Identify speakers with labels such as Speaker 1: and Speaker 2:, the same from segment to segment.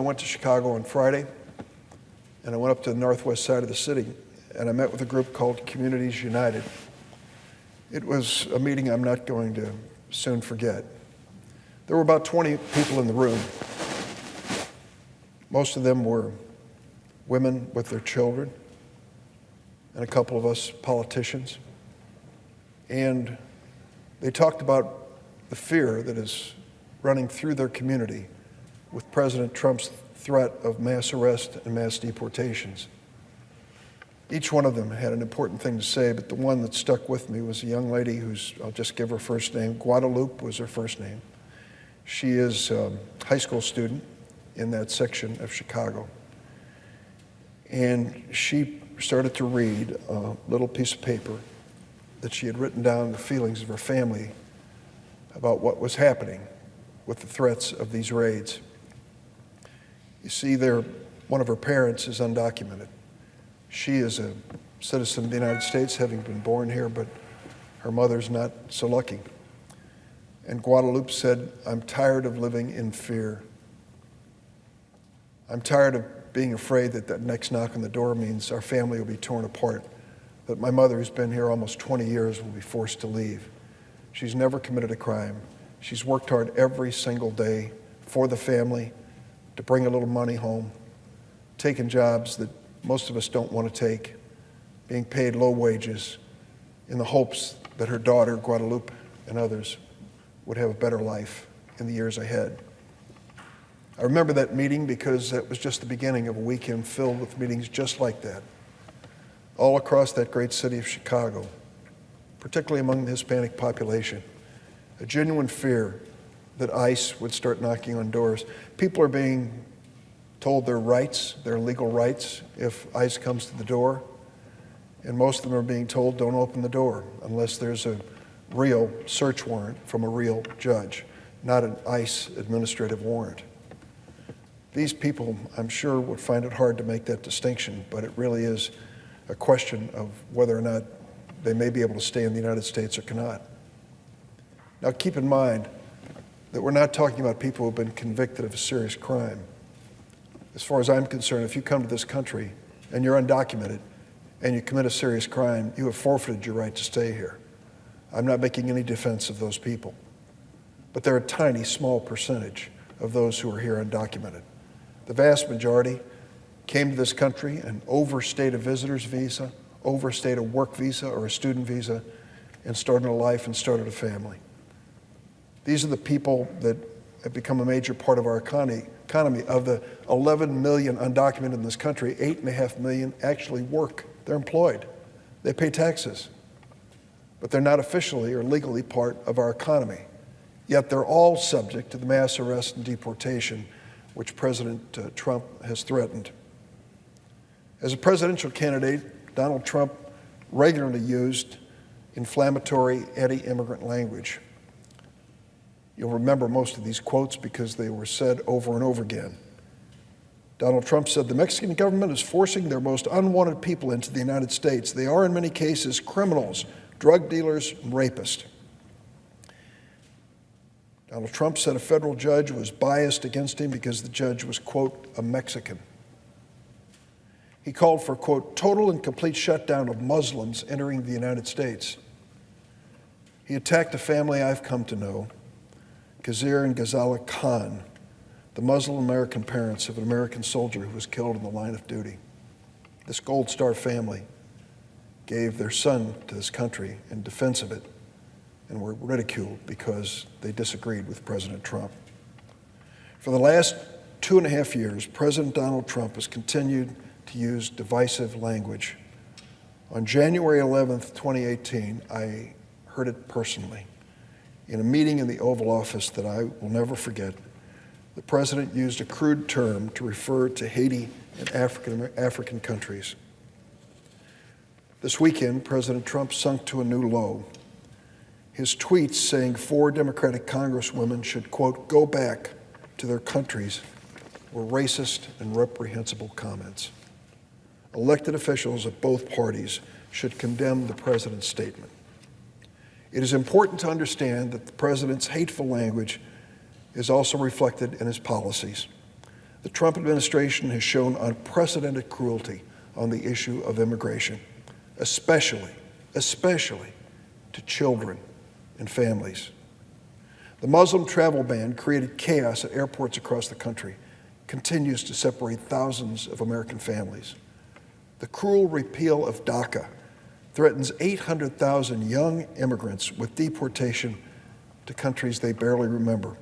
Speaker 1: went to Chicago on Friday, and I went up to the northwest side of the city, and I met with a group called Communities United. It was a meeting I'm not going to soon forget. There were about 20 people in the room. Most of them were women with their children, and a couple of us politicians. And they talked about the fear that is running through their community with President Trump's threat of mass arrest and mass deportations. Each one of them had an important thing to say, but the one that stuck with me was a young lady who's, I'll just give her first name, Guadalupe was her first name. She is a high school student in that section of Chicago. And she started to read a little piece of paper that she had written down the feelings of her family about what was happening with the threats of these raids. You see, one of her parents is undocumented. She is a citizen of the United States, having been born here, but her mother's not so lucky. And Guadalupe said, "I'm tired of living in fear. I'm tired of being afraid that that next knock on the door means our family will be torn apart, that my mother, who's been here almost 20 years, will be forced to leave. She's never committed a crime. She's worked hard every single day for the family to bring a little money home, taking jobs that most of us don't want to take, being paid low wages in the hopes that her daughter, Guadalupe, and others would have a better life in the years ahead." I remember that meeting because that was just the beginning of a weekend filled with meetings just like that, all across that great city of Chicago, particularly among the Hispanic population. A genuine fear that ICE would start knocking on doors. People are being told their rights, their legal rights, if ICE comes to the door, and most of them are being told don't open the door unless there's a real search warrant from a real judge, not an ICE administrative warrant. These people, I'm sure, would find it hard to make that distinction, but it really is a question of whether or not they may be able to stay in the United States or cannot. Now, keep in mind that we're not talking about people who've been convicted of a serious crime. As far as I'm concerned, if you come to this country and you're undocumented and you commit a serious crime, you have forfeited your right to stay here. I'm not making any defense of those people. But they're a tiny, small percentage of those who are here undocumented. The vast majority came to this country and overstayed a visitor's visa, overstayed a work visa or a student visa, and started a life and started a family. These are the people that have become a major part of our economy. Of the 11 million undocumented in this country, 8.5 million actually work. They're employed. They pay taxes. But they're not officially or legally part of our economy. Yet they're all subject to the mass arrest and deportation which President Trump has threatened. As a presidential candidate, Donald Trump regularly used inflammatory anti-immigrant language. You'll remember most of these quotes because they were said over and over again. Donald Trump said, "The Mexican government is forcing their most unwanted people into the United States. They are, in many cases, criminals, drug dealers, and rapists." Donald Trump said a federal judge was biased against him because the judge was, quote, a Mexican. He called for, quote, total and complete shutdown of Muslims entering the United States. He attacked a family I've come to know, Kazir and Ghazala Khan, the Muslim American parents of an American soldier who was killed in the line of duty. This Gold Star family gave their son to this country in defense of it and were ridiculed because they disagreed with President Trump. For the last 2.5 years, President Donald Trump has continued to use divisive language. On January 11th, 2018, I heard it personally. In a meeting in the Oval Office that I will never forget, the president used a crude term to refer to Haiti and African countries. This weekend, President Trump sunk to a new low. His tweets saying 4 Democratic congresswomen should, quote, go back to their countries were racist and reprehensible comments. Elected officials of both parties should condemn the president's statement. It is important to understand that the president's hateful language is also reflected in his policies. The Trump administration has shown unprecedented cruelty on the issue of immigration, especially to children and families. The Muslim travel ban created chaos at airports across the country, continues to separate thousands of American families. The cruel repeal of DACA threatens 800,000 young immigrants with deportation to countries they barely remember.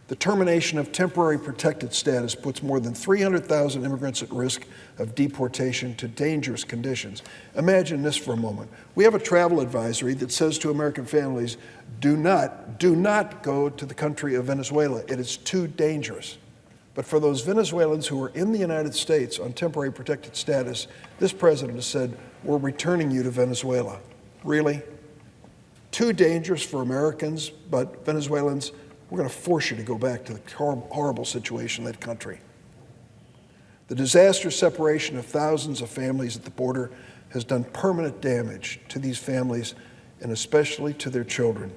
Speaker 1: The termination of temporary protected status puts more than 300,000 immigrants at risk of deportation to dangerous conditions. Imagine this for a moment. We have a travel advisory that says to American families, do not go to the country of Venezuela. It is too dangerous. But for those Venezuelans who are in the United States on temporary protected status, this president has said, we're returning you to Venezuela. Really? Too dangerous for Americans, but Venezuelans, we're going to force you to go back to the horrible situation in that country. The disastrous separation of thousands of families at the border has done permanent damage to these families and especially to their children.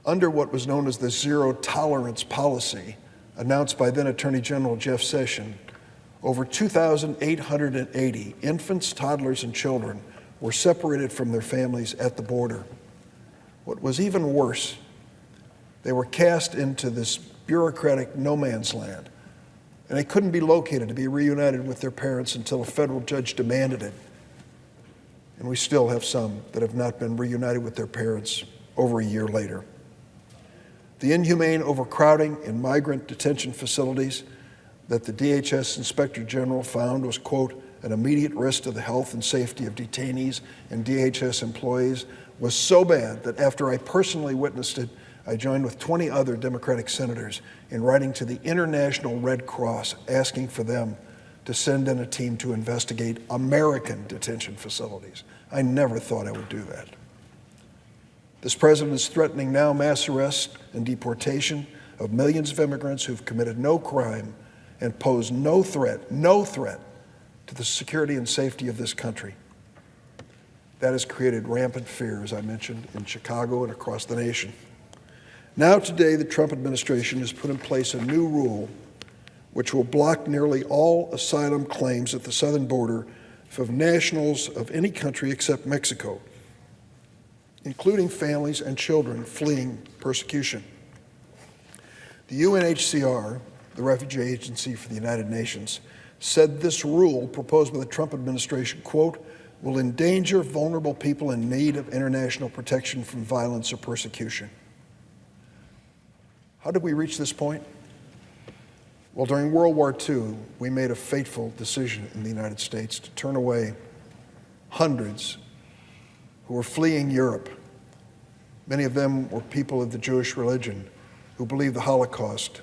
Speaker 1: Under what was known as the zero tolerance policy, announced by then Attorney General Jeff Sessions, over 2,880 infants, toddlers, and children were separated from their families at the border. What was even worse, they were cast into this bureaucratic no man's land, and they couldn't be located to be reunited with their parents until a federal judge demanded it. And we still have some that have not been reunited with their parents over a year later. The inhumane overcrowding in migrant detention facilities that the DHS Inspector General found was, quote, an immediate risk to the health and safety of detainees and DHS employees was so bad that after I personally witnessed it, I joined with 20 other Democratic senators in writing to the International Red Cross asking for them to send in a team to investigate American detention facilities. I never thought I would do that. This president is threatening now mass arrest and deportation of millions of immigrants who've committed no crime and pose no threat to the security and safety of this country. That has created rampant fear, as I mentioned, in Chicago and across the nation. Now today, the Trump administration has put in place a new rule which will block nearly all asylum claims at the southern border from nationals of any country except Mexico, including families and children fleeing persecution. The UNHCR, the Refugee Agency for the United Nations, said this rule proposed by the Trump administration, quote, will endanger vulnerable people in need of international protection from violence or persecution. How did we reach this point? Well, during World War II, we made a fateful decision in the United States to turn away hundreds who were fleeing Europe. Many of them were people of the Jewish religion who believed the Holocaust,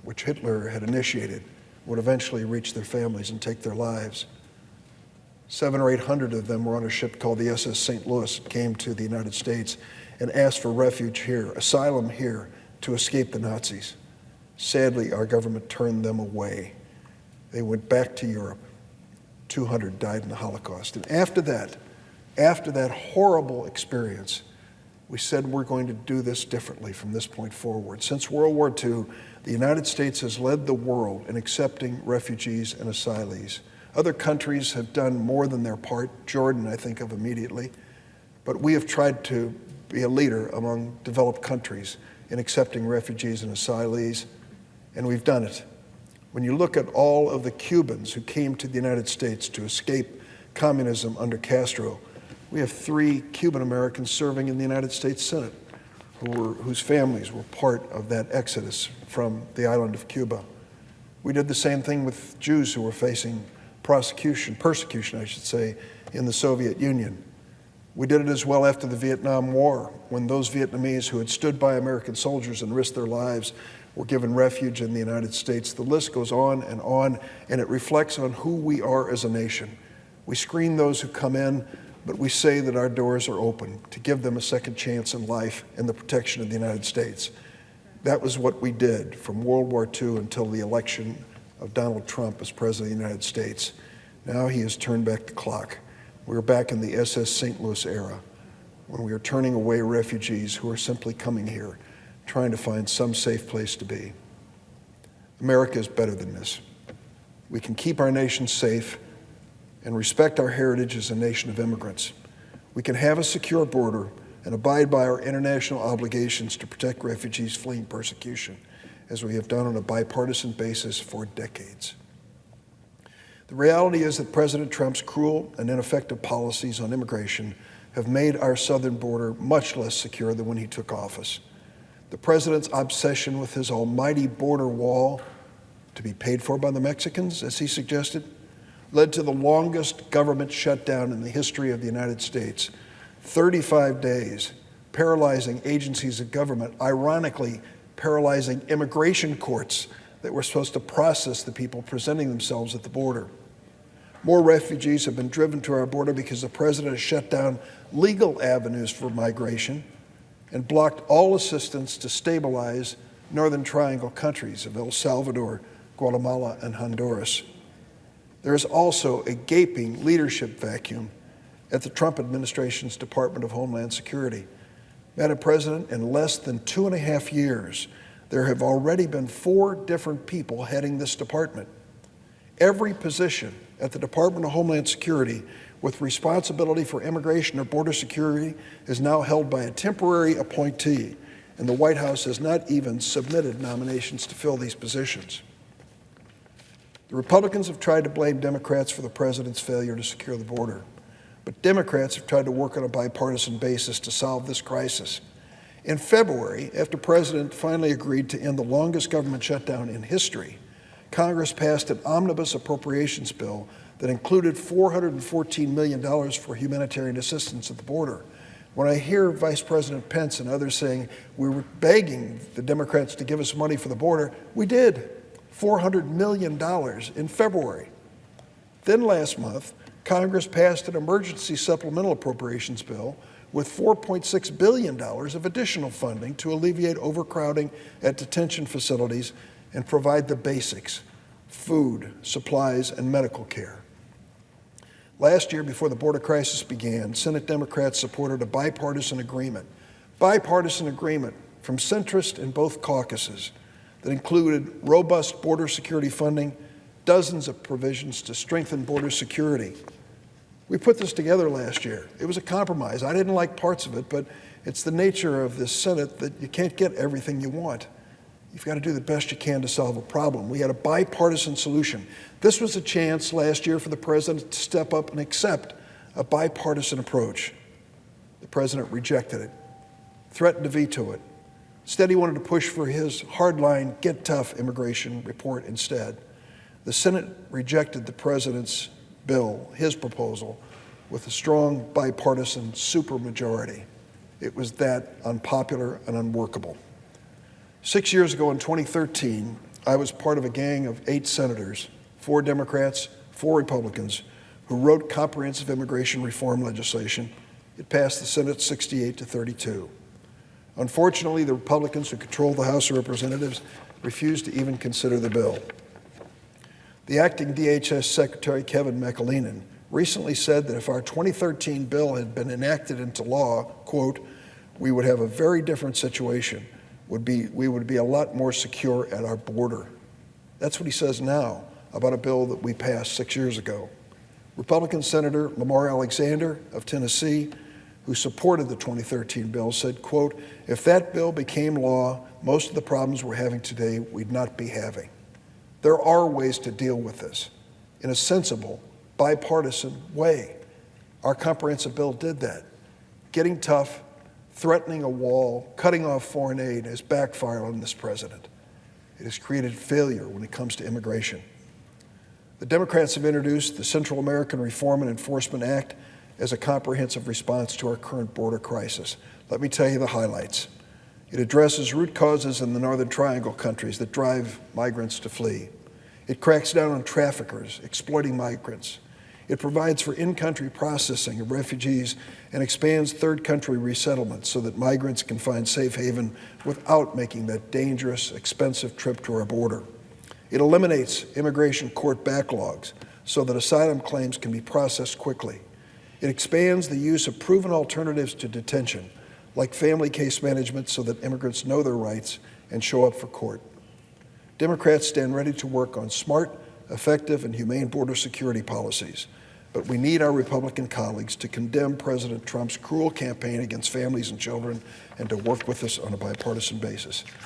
Speaker 1: which Hitler had initiated, would eventually reach their families and take their lives. 700 or 800 of them were on a ship called the SS St. Louis, came to the United States and asked for refuge here, asylum here, to escape the Nazis. Sadly, our government turned them away. They went back to Europe. 200 died in the Holocaust. And after that horrible experience, we said we're going to do this differently from this point forward. Since World War II, the United States has led the world in accepting refugees and asylees. Other countries have done more than their part. Jordan, I think of immediately. But we have tried to be a leader among developed countries in accepting refugees and asylees, and we've done it. When you look at all of the Cubans who came to the United States to escape communism under Castro, we have 3 Cuban Americans serving in the United States Senate whose families were part of that exodus from the island of Cuba. We did the same thing with Jews who were facing persecution, in the Soviet Union. We did it as well after the Vietnam War, when those Vietnamese who had stood by American soldiers and risked their lives were given refuge in the United States. The list goes on, and it reflects on who we are as a nation. We screen those who come in, but we say that our doors are open to give them a second chance in life and the protection of the United States. That was what we did from World War II until the election of Donald Trump as President of the United States. Now he has turned back the clock. We're back in the SS St. Louis era, when we are turning away refugees who are simply coming here, trying to find some safe place to be. America is better than this. We can keep our nation safe and respect our heritage as a nation of immigrants. We can have a secure border and abide by our international obligations to protect refugees fleeing persecution, as we have done on a bipartisan basis for decades. The reality is that President Trump's cruel and ineffective policies on immigration have made our southern border much less secure than when he took office. The president's obsession with his almighty border wall, to be paid for by the Mexicans, as he suggested, led to the longest government shutdown in the history of the United States. 35 days, paralyzing agencies of government, ironically paralyzing immigration courts that were supposed to process the people presenting themselves at the border. More refugees have been driven to our border because the president has shut down legal avenues for migration and blocked all assistance to stabilize Northern Triangle countries of El Salvador, Guatemala, and Honduras. There is also a gaping leadership vacuum at the Trump administration's Department of Homeland Security. Madam President, in less than 2.5 years, there have already been 4 different people heading this department. Every position at the Department of Homeland Security with responsibility for immigration or border security is now held by a temporary appointee, and the White House has not even submitted nominations to fill these positions. The Republicans have tried to blame Democrats for the president's failure to secure the border, but Democrats have tried to work on a bipartisan basis to solve this crisis. In February, after the president finally agreed to end the longest government shutdown in history, Congress passed an omnibus appropriations bill that included $414 million for humanitarian assistance at the border. When I hear Vice President Pence and others saying we were begging the Democrats to give us money for the border, we did. $400 million in February. Then last month, Congress passed an emergency supplemental appropriations bill with $4.6 billion of additional funding to alleviate overcrowding at detention facilities and provide the basics: food, supplies, and medical care. Last year, before the border crisis began, Senate Democrats supported a bipartisan agreement from centrists in both caucuses that included robust border security funding, dozens of provisions to strengthen border security. We put this together last year. It was a compromise. I didn't like parts of it, but it's the nature of this Senate that you can't get everything you want. You've got to do the best you can to solve a problem. We had a bipartisan solution. This was a chance last year for the president to step up and accept a bipartisan approach. The president rejected it, threatened to veto it. Instead, he wanted to push for his hardline, get tough immigration report instead. The Senate rejected the president's bill, his proposal, with a strong bipartisan supermajority. It was that unpopular and unworkable. 6 years ago in 2013, I was part of a gang of 8 senators, 4 Democrats, 4 Republicans, who wrote comprehensive immigration reform legislation. It passed the Senate 68-32. Unfortunately, the Republicans who control the House of Representatives refused to even consider the bill. The acting DHS Secretary, Kevin McAleenan, recently said that if our 2013 bill had been enacted into law, quote, we would have a very different situation. We would be a lot more secure at our border. That's what he says now about a bill that we passed 6 years ago. Republican Senator Lamar Alexander of Tennessee, who supported the 2013 bill, said, quote, if that bill became law, most of the problems we're having today we'd not be having. There are ways to deal with this in a sensible, bipartisan way. Our comprehensive bill did that. Getting tough, threatening a wall, cutting off foreign aid has backfired on this president. It has created failure when it comes to immigration. The Democrats have introduced the Central American Reform and Enforcement Act as a comprehensive response to our current border crisis. Let me tell you the highlights. It addresses root causes in the Northern Triangle countries that drive migrants to flee. It cracks down on traffickers exploiting migrants. It provides for in-country processing of refugees and expands third-country resettlement so that migrants can find safe haven without making that dangerous, expensive trip to our border. It eliminates immigration court backlogs so that asylum claims can be processed quickly. It expands the use of proven alternatives to detention, like family case management, so that immigrants know their rights and show up for court. Democrats stand ready to work on smart, effective, and humane border security policies. But we need our Republican colleagues to condemn President Trump's cruel campaign against families and children and to work with us on a bipartisan basis.